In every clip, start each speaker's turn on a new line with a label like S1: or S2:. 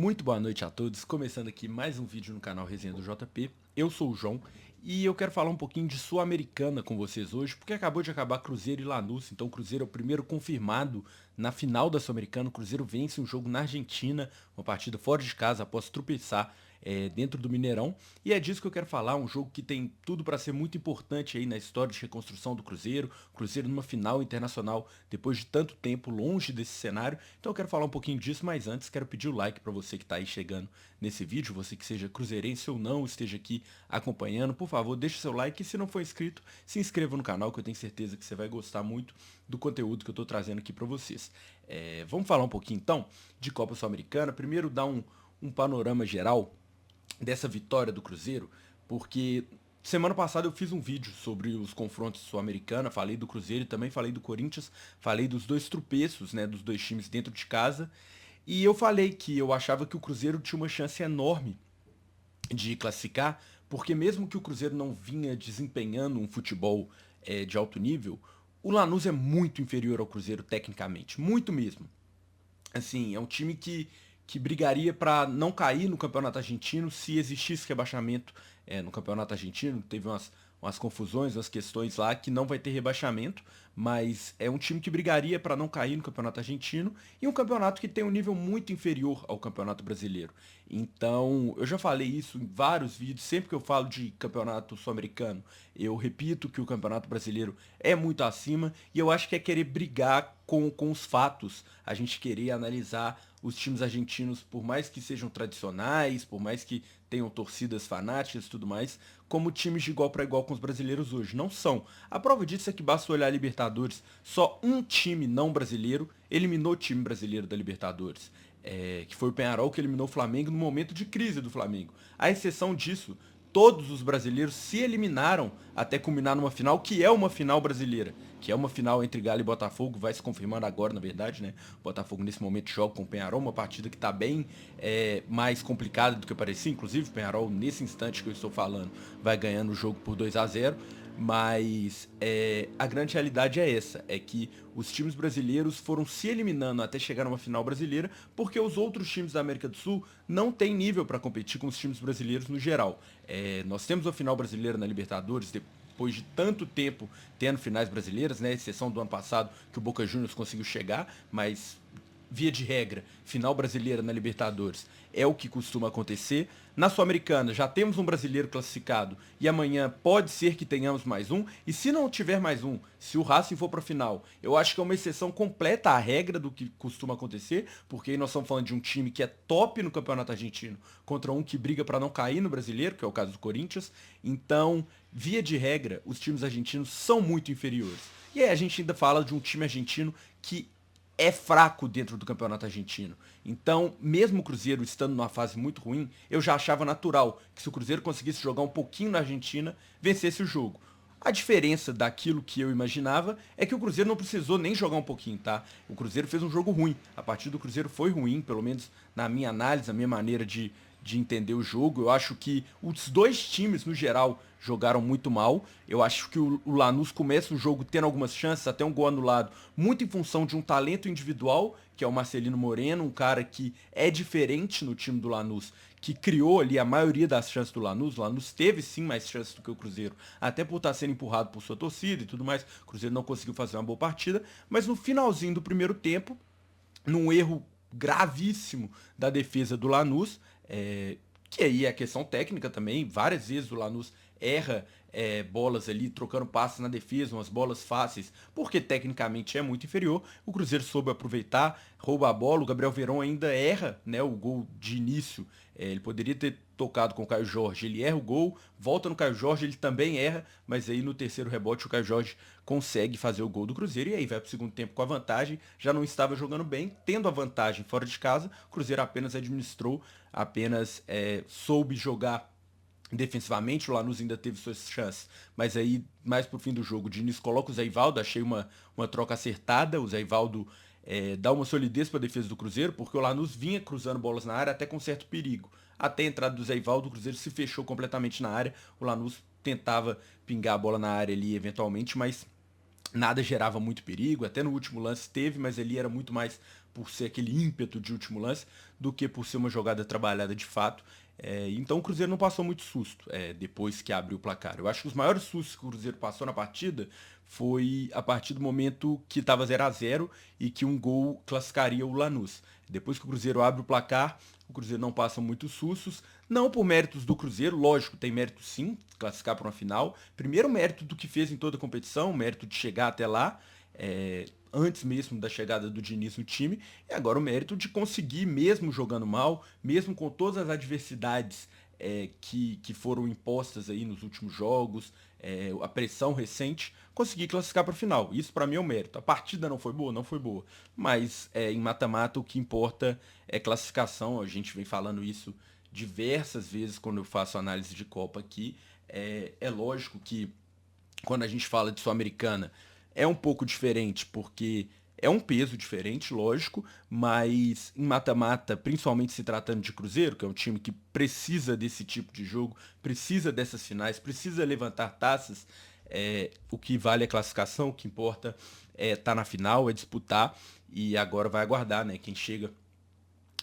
S1: Muito boa noite a todos, começando aqui mais um vídeo no canal Resenha do JP. Eu sou o João e eu quero falar um pouquinho de Sul-Americana com vocês hoje, porque acabou de acabar Cruzeiro e Lanús, então o Cruzeiro é o primeiro confirmado na final da Sul-Americana. O Cruzeiro vence um jogo na Argentina, uma partida fora de casa após tropeçar dentro do Mineirão, e é disso que eu quero falar, um jogo que tem tudo para ser muito importante aí na história de reconstrução do Cruzeiro, Cruzeiro numa final internacional depois de tanto tempo longe desse cenário. Então eu quero falar um pouquinho disso, mas antes quero pedir o like para você que está aí chegando nesse vídeo, você que seja cruzeirense ou não, esteja aqui acompanhando, por favor, deixe seu like e se não for inscrito, se inscreva no canal que eu tenho certeza que você vai gostar muito do conteúdo que eu estou trazendo aqui para vocês. Vamos falar um pouquinho então de Copa Sul-Americana, primeiro dar um panorama geral dessa vitória do Cruzeiro, porque semana passada eu fiz um vídeo sobre os confrontos sul-americana, falei do Cruzeiro e também falei do Corinthians, falei dos dois tropeços, né, dos dois times dentro de casa, e eu falei que eu achava que o Cruzeiro tinha uma chance enorme de classificar, porque mesmo que o Cruzeiro não vinha desempenhando um futebol de alto nível, o Lanús é muito inferior ao Cruzeiro tecnicamente, muito mesmo. Assim, é um time que brigaria para não cair no Campeonato Argentino se existisse rebaixamento no Campeonato Argentino. Teve umas confusões, umas questões lá que não vai ter rebaixamento, mas é um time que brigaria para não cair no Campeonato Argentino e um campeonato que tem um nível muito inferior ao Campeonato Brasileiro. Então, eu já falei isso em vários vídeos, sempre que eu falo de Campeonato Sul-Americano, eu repito que o Campeonato Brasileiro é muito acima e eu acho que é querer brigar com os fatos, a gente querer analisar os times argentinos, por mais que sejam tradicionais, por mais que tenham torcidas fanáticas e tudo mais, como times de igual para igual com os brasileiros hoje. Não são. A prova disso é que basta olhar a Libertadores, só um time não brasileiro eliminou o time brasileiro da Libertadores. Que foi o Peñarol que eliminou o Flamengo no momento de crise do Flamengo. À exceção disso, todos os brasileiros se eliminaram até culminar numa final, que é uma final brasileira, que é uma final entre Galo e Botafogo, vai se confirmando agora, na verdade, né? O Botafogo nesse momento joga com o Peñarol, uma partida que está bem mais complicada do que parecia, inclusive o Peñarol, nesse instante que eu estou falando, vai ganhando o jogo por 2-0. Mas a grande realidade é essa, é que os times brasileiros foram se eliminando até chegar numa final brasileira, porque os outros times da América do Sul não têm nível para competir com os times brasileiros no geral. Nós temos a final brasileira na Libertadores, depois de tanto tempo tendo finais brasileiras, né, exceção do ano passado que o Boca Juniors conseguiu chegar, mas via de regra, final brasileira na Libertadores é o que costuma acontecer. Na Sul-Americana já temos um brasileiro classificado e amanhã pode ser que tenhamos mais um. E se não tiver mais um, se o Racing for para a final, eu acho que é uma exceção completa à regra do que costuma acontecer, porque aí nós estamos falando de um time que é top no Campeonato Argentino contra um que briga para não cair no brasileiro, que é o caso do Corinthians. Então, via de regra, os times argentinos são muito inferiores. E aí a gente ainda fala de um time argentino que é fraco dentro do campeonato argentino. Então, mesmo o Cruzeiro estando numa fase muito ruim, eu já achava natural que se o Cruzeiro conseguisse jogar um pouquinho na Argentina, vencesse o jogo. A diferença daquilo que eu imaginava é que o Cruzeiro não precisou nem jogar um pouquinho, tá? O Cruzeiro fez um jogo ruim. A partida do Cruzeiro foi ruim, pelo menos na minha análise, na minha maneira de entender o jogo. Eu acho que os dois times, no geral, jogaram muito mal. Eu acho que o Lanús começa o jogo tendo algumas chances, até um gol anulado, muito em função de um talento individual, que é o Marcelino Moreno, um cara que é diferente no time do Lanús, que criou ali a maioria das chances do Lanús. O Lanús teve sim mais chances do que o Cruzeiro, até por estar sendo empurrado por sua torcida e tudo mais. O Cruzeiro não conseguiu fazer uma boa partida, mas no finalzinho do primeiro tempo, num erro gravíssimo da defesa do Lanús, que aí é questão técnica também, várias vezes o Lanús erra bolas ali, trocando passes na defesa, umas bolas fáceis, porque tecnicamente é muito inferior. O Cruzeiro soube aproveitar, rouba a bola, o Gabriel Veron ainda erra, né, o gol de início. Ele poderia ter tocado com o Caio Jorge, ele erra o gol, volta no Caio Jorge, ele também erra, mas aí no terceiro rebote o Caio Jorge consegue fazer o gol do Cruzeiro e aí vai para o segundo tempo com a vantagem. Já não estava jogando bem, tendo a vantagem fora de casa, o Cruzeiro apenas administrou, apenas soube jogar defensivamente. O Lanús ainda teve suas chances, mas aí mais pro fim do jogo o Diniz coloca o Zé Ivaldo, achei uma troca acertada. O Zé Ivaldo dá uma solidez para a defesa do Cruzeiro, porque o Lanús vinha cruzando bolas na área até com certo perigo. Até a entrada do Zé Ivaldo, o Cruzeiro se fechou completamente na área, o Lanús tentava pingar a bola na área ali eventualmente, mas nada gerava muito perigo. Até no último lance teve, mas ali era muito mais por ser aquele ímpeto de último lance do que por ser uma jogada trabalhada de fato. Então o Cruzeiro não passou muito susto depois que abriu o placar. Eu acho que os maiores sustos que o Cruzeiro passou na partida foi a partir do momento que estava 0-0 e que um gol classificaria o Lanús. Depois que o Cruzeiro abre o placar, o Cruzeiro não passa muitos sustos, não por méritos do Cruzeiro, lógico, tem mérito sim, classificar para uma final. Primeiro mérito do que fez em toda a competição, mérito de chegar até lá, antes mesmo da chegada do Diniz no time, e agora o mérito de conseguir, mesmo jogando mal, mesmo com todas as adversidades que foram impostas aí nos últimos jogos, a pressão recente, conseguir classificar para a final. Isso para mim é o mérito. A partida não foi boa? Não foi boa. Mas em mata-mata o que importa é classificação. A gente vem falando isso diversas vezes quando eu faço análise de Copa aqui. É lógico que quando a gente fala de Sul-Americana é um pouco diferente, porque é um peso diferente, lógico, mas em mata-mata, principalmente se tratando de Cruzeiro, que é um time que precisa desse tipo de jogo, precisa dessas finais, precisa levantar taças, o que vale é a classificação, o que importa é estar na final, é disputar, e agora vai aguardar, né, quem chega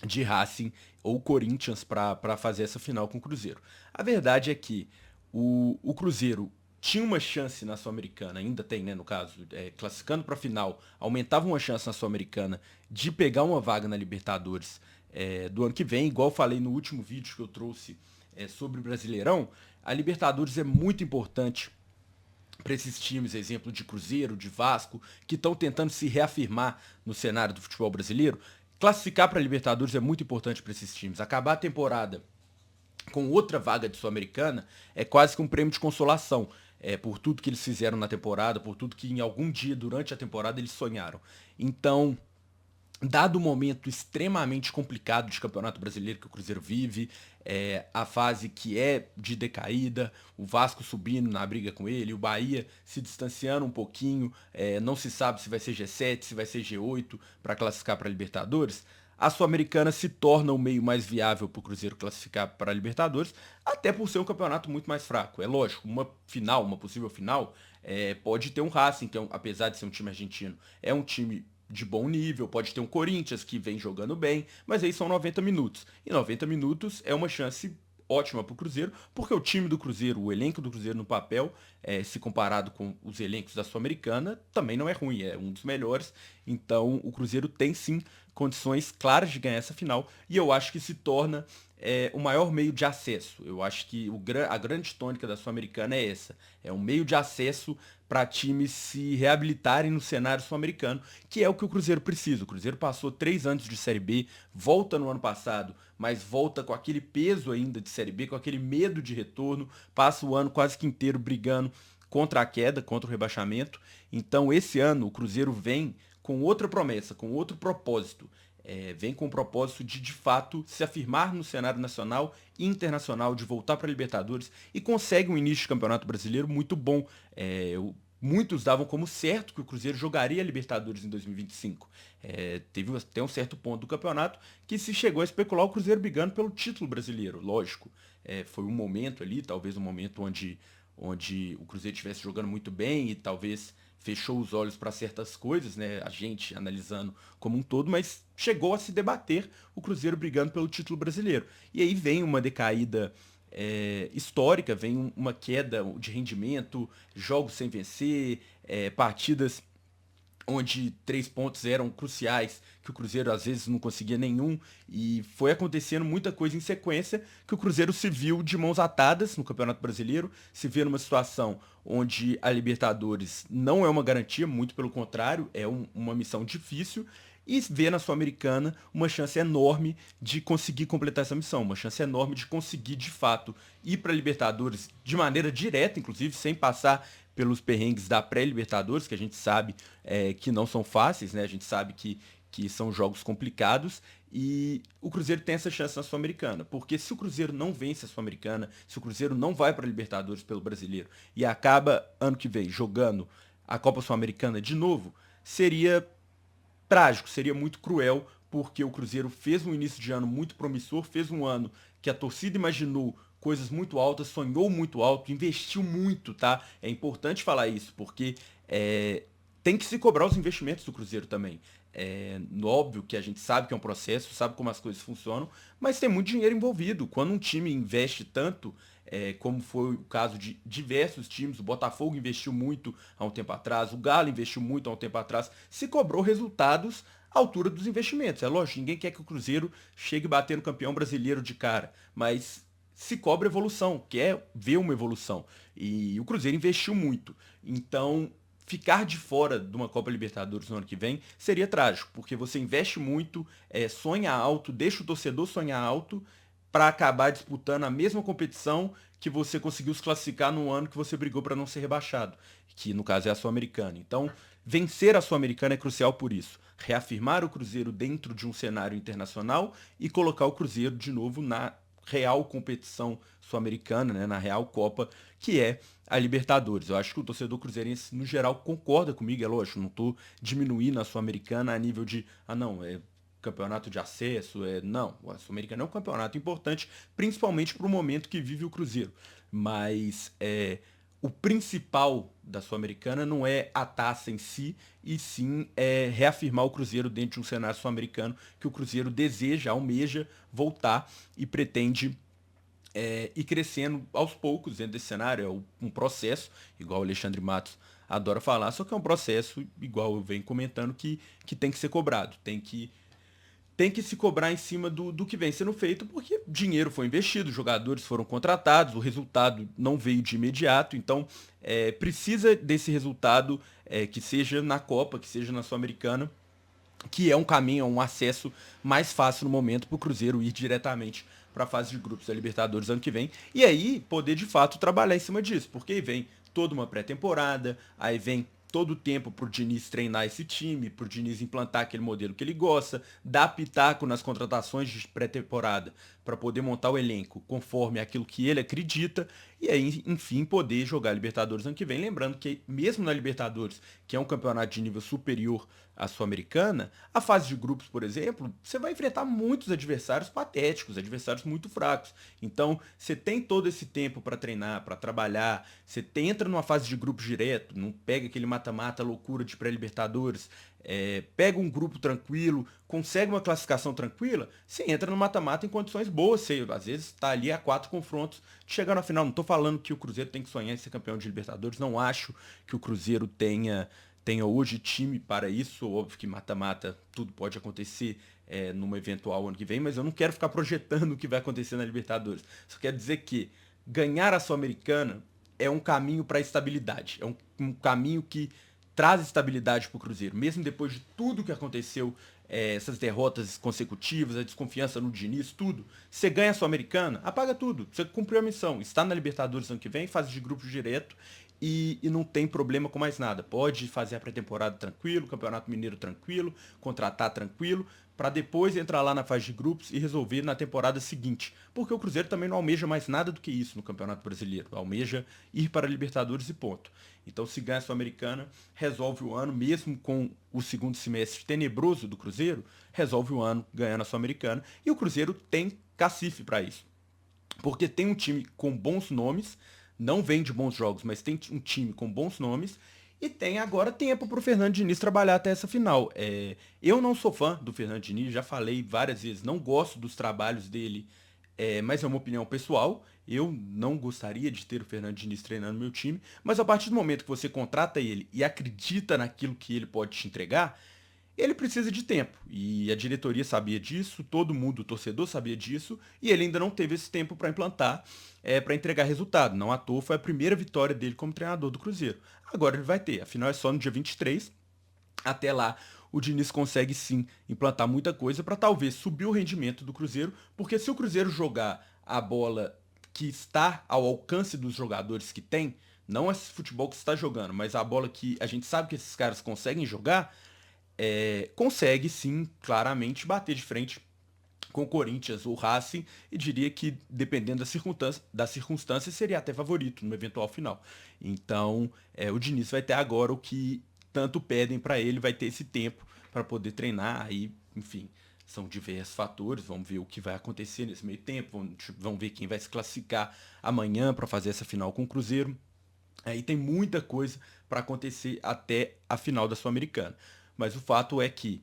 S1: de Racing ou Corinthians para fazer essa final com o Cruzeiro. A verdade é que o Cruzeiro tinha uma chance na Sul-Americana, ainda tem, né, no caso, classificando para a final, aumentava uma chance na Sul-Americana de pegar uma vaga na Libertadores do ano que vem, igual eu falei no último vídeo que eu trouxe sobre o Brasileirão. A Libertadores é muito importante para esses times, exemplo de Cruzeiro, de Vasco, que estão tentando se reafirmar no cenário do futebol brasileiro. Classificar para a Libertadores é muito importante para esses times. Acabar a temporada com outra vaga de Sul-Americana é quase que um prêmio de consolação. Por tudo que eles fizeram na temporada, por tudo que em algum dia durante a temporada eles sonharam. Então, dado o momento extremamente complicado de Campeonato Brasileiro que o Cruzeiro vive, a fase que é de decaída, o Vasco subindo na briga com ele, o Bahia se distanciando um pouquinho, não se sabe se vai ser G7, se vai ser G8 para classificar para a Libertadores, a Sul-Americana se torna o meio mais viável para o Cruzeiro classificar para a Libertadores, até por ser um campeonato muito mais fraco. É lógico, uma final, uma possível final, pode ter um Racing, que apesar de ser um time argentino, é um time de bom nível, pode ter um Corinthians que vem jogando bem, mas aí são 90 minutos. E 90 minutos é uma chance ótima para o Cruzeiro, porque o time do Cruzeiro, o elenco do Cruzeiro no papel, se comparado com os elencos da Sul-Americana, também não é ruim, é um dos melhores. Então o Cruzeiro tem sim condições claras de ganhar essa final, e eu acho que se torna o maior meio de acesso. Eu acho que a grande tônica da Sul-Americana é essa. É um meio de acesso para times se reabilitarem no cenário sul-americano, que é o que o Cruzeiro precisa. O Cruzeiro passou 3 anos de Série B, volta no ano passado, mas volta com aquele peso ainda de Série B, com aquele medo de retorno, passa o ano quase que inteiro brigando contra a queda, contra o rebaixamento. Então esse ano o Cruzeiro vem com outra promessa, com outro propósito. Vem com o propósito de fato, se afirmar no cenário nacional e internacional, de voltar para a Libertadores, e consegue um início de campeonato brasileiro muito bom. Muitos davam como certo que o Cruzeiro jogaria a Libertadores em 2025. Teve até um certo ponto do campeonato que se chegou a especular o Cruzeiro brigando pelo título brasileiro, lógico. Foi um momento ali, talvez um momento onde o Cruzeiro estivesse jogando muito bem e talvez fechou os olhos para certas coisas, né? A gente analisando como um todo, mas chegou a se debater o Cruzeiro brigando pelo título brasileiro. E aí vem uma decaída histórica, vem uma queda de rendimento, jogos sem vencer, partidas onde 3 pontos eram cruciais, que o Cruzeiro às vezes não conseguia nenhum, e foi acontecendo muita coisa em sequência que o Cruzeiro se viu de mãos atadas no Campeonato Brasileiro, se vê numa situação onde a Libertadores não é uma garantia, muito pelo contrário, é uma missão difícil, e vê na Sul-Americana uma chance enorme de conseguir completar essa missão, uma chance enorme de conseguir de fato ir para a Libertadores de maneira direta, inclusive sem passar pelos perrengues da pré-Libertadores, que a gente sabe que não são fáceis, né? A gente sabe que são jogos complicados, e o Cruzeiro tem essa chance na Sul-Americana, porque se o Cruzeiro não vence a Sul-Americana, se o Cruzeiro não vai para a Libertadores pelo Brasileiro e acaba ano que vem jogando a Copa Sul-Americana de novo, seria trágico, seria muito cruel, porque o Cruzeiro fez um início de ano muito promissor, fez um ano que a torcida imaginou coisas muito altas, sonhou muito alto, investiu muito, tá? É importante falar isso, porque tem que se cobrar os investimentos do Cruzeiro também. Óbvio que a gente sabe que é um processo, sabe como as coisas funcionam, mas tem muito dinheiro envolvido. Quando um time investe tanto, como foi o caso de diversos times, o Botafogo investiu muito há um tempo atrás, o Galo investiu muito há um tempo atrás, se cobrou resultados à altura dos investimentos. É lógico, ninguém quer que o Cruzeiro chegue batendo campeão brasileiro de cara, mas se cobra evolução, quer ver uma evolução. E o Cruzeiro investiu muito. Então, ficar de fora de uma Copa Libertadores no ano que vem seria trágico, porque você investe muito, sonha alto, deixa o torcedor sonhar alto para acabar disputando a mesma competição que você conseguiu se classificar no ano que você brigou para não ser rebaixado, que no caso é a Sul-Americana. Então, vencer a Sul-Americana é crucial por isso. Reafirmar o Cruzeiro dentro de um cenário internacional e colocar o Cruzeiro de novo na real competição sul-americana, né, na real Copa, que é a Libertadores. Eu acho que o torcedor cruzeirense, no geral, concorda comigo, é lógico, não estou diminuindo a Sul-Americana a nível de, não, é campeonato de acesso, não, a Sul-Americana é um campeonato importante, principalmente para o momento que vive o Cruzeiro, mas o principal da Sul-Americana não é a taça em si, e sim reafirmar o Cruzeiro dentro de um cenário sul-americano que o Cruzeiro deseja, almeja voltar e pretende ir crescendo aos poucos dentro desse cenário. É um processo, igual o Alexandre Matos adora falar, só que é um processo, igual eu venho comentando, que tem que ser cobrado, tem que se cobrar em cima do que vem sendo feito, porque dinheiro foi investido, jogadores foram contratados, o resultado não veio de imediato, então precisa desse resultado que seja na Copa, que seja na Sul-Americana, que é um caminho, um acesso mais fácil no momento para o Cruzeiro ir diretamente para a fase de grupos da Libertadores ano que vem, e aí poder de fato trabalhar em cima disso, porque aí vem toda uma pré-temporada, aí vem todo o tempo pro Diniz treinar esse time, pro Diniz implantar aquele modelo que ele gosta, dar pitaco nas contratações de pré-temporada para poder montar o elenco conforme aquilo que ele acredita e aí, enfim, poder jogar Libertadores ano que vem. Lembrando que mesmo na Libertadores, que é um campeonato de nível superior à Sul-Americana, a fase de grupos, por exemplo, você vai enfrentar muitos adversários patéticos, adversários muito fracos. Então, você tem todo esse tempo para treinar, para trabalhar, você entra numa fase de grupos direto, não pega aquele mata-mata loucura de pré-Libertadores, pega um grupo tranquilo, consegue uma classificação tranquila, você entra no mata-mata em condições boas, você às vezes está ali a 4 confrontos de chegar na final. Não estou falando que o Cruzeiro tem que sonhar em ser campeão de Libertadores, não acho que o Cruzeiro tenha hoje time para isso. Óbvio que mata-mata tudo pode acontecer numa eventual ano que vem, mas eu não quero ficar projetando o que vai acontecer na Libertadores. Só quero dizer que ganhar a Sul-Americana é um caminho para a estabilidade, é um caminho que traz estabilidade para o Cruzeiro, mesmo depois de tudo que aconteceu, essas derrotas consecutivas, a desconfiança no Diniz, tudo. Você ganha a Sul-Americana, apaga tudo. Você cumpriu a missão. Está na Libertadores ano que vem, fase de grupos direto e não tem problema com mais nada. Pode fazer a pré-temporada tranquilo, Campeonato Mineiro tranquilo, contratar tranquilo, para depois entrar lá na fase de grupos e resolver na temporada seguinte. Porque o Cruzeiro também não almeja mais nada do que isso no Campeonato Brasileiro. Almeja ir para a Libertadores e ponto. Então, se ganha a Sul-Americana, resolve o ano, mesmo com o segundo semestre tenebroso do Cruzeiro, resolve o ano ganhando a Sul-Americana. E o Cruzeiro tem cacife para isso. Porque tem um time com bons nomes, não vem de bons jogos, mas tem um time com bons nomes e tem agora tempo para o Fernando Diniz trabalhar até essa final. Eu não sou fã do Fernando Diniz, já falei várias vezes, não gosto dos trabalhos dele, mas é uma opinião pessoal. Eu não gostaria de ter o Fernando Diniz treinando meu time, mas a partir do momento que você contrata ele e acredita naquilo que ele pode te entregar, ele precisa de tempo. E a diretoria sabia disso, todo mundo, o torcedor sabia disso, e ele ainda não teve esse tempo para implantar, para entregar resultado. Não à toa foi a primeira vitória dele como treinador do Cruzeiro. Agora ele vai ter, afinal é só no dia 23. Até lá, o Diniz consegue sim implantar muita coisa para talvez subir o rendimento do Cruzeiro, porque se o Cruzeiro jogar a bola que está ao alcance dos jogadores que tem, não esse futebol que está jogando, mas a bola que a gente sabe que esses caras conseguem jogar, consegue sim, claramente, bater de frente com o Corinthians ou Racing, e diria que, dependendo das circunstâncias, seria até favorito no eventual final. Então, o Diniz vai ter agora o que tanto pedem para ele, vai ter esse tempo para poder treinar, aí, enfim, são diversos fatores, vamos ver o que vai acontecer nesse meio tempo, vamos ver quem vai se classificar amanhã para fazer essa final com o Cruzeiro. Aí tem muita coisa para acontecer até a final da Sul-Americana. Mas o fato é que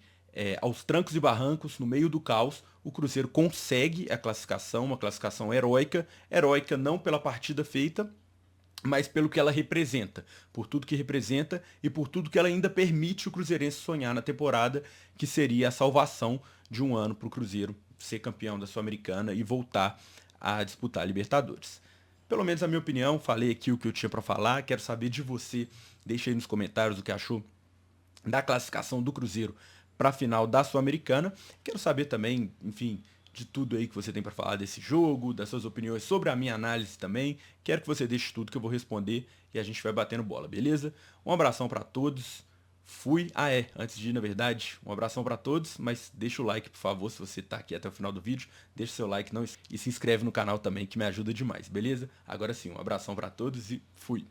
S1: aos trancos e barrancos, no meio do caos, o Cruzeiro consegue a classificação, uma classificação heróica, heróica não pela partida feita, mas pelo que ela representa, por tudo que representa e por tudo que ela ainda permite o cruzeirense sonhar na temporada, que seria a salvação de um ano para o Cruzeiro ser campeão da Sul-Americana e voltar a disputar a Libertadores. Pelo menos a minha opinião, falei aqui o que eu tinha para falar, quero saber de você, deixa aí nos comentários o que achou da classificação do Cruzeiro para a final da Sul-Americana. Quero saber também, enfim, de tudo aí que você tem para falar desse jogo, das suas opiniões sobre a minha análise também. Quero que você deixe tudo que eu vou responder e a gente vai batendo bola, beleza? Um abração para todos. Fui. Antes de ir, na verdade, um abração para todos, mas deixa o like, por favor, se você tá aqui até o final do vídeo, deixa seu like e se inscreve no canal também, que me ajuda demais, beleza? Agora sim, um abração para todos e fui.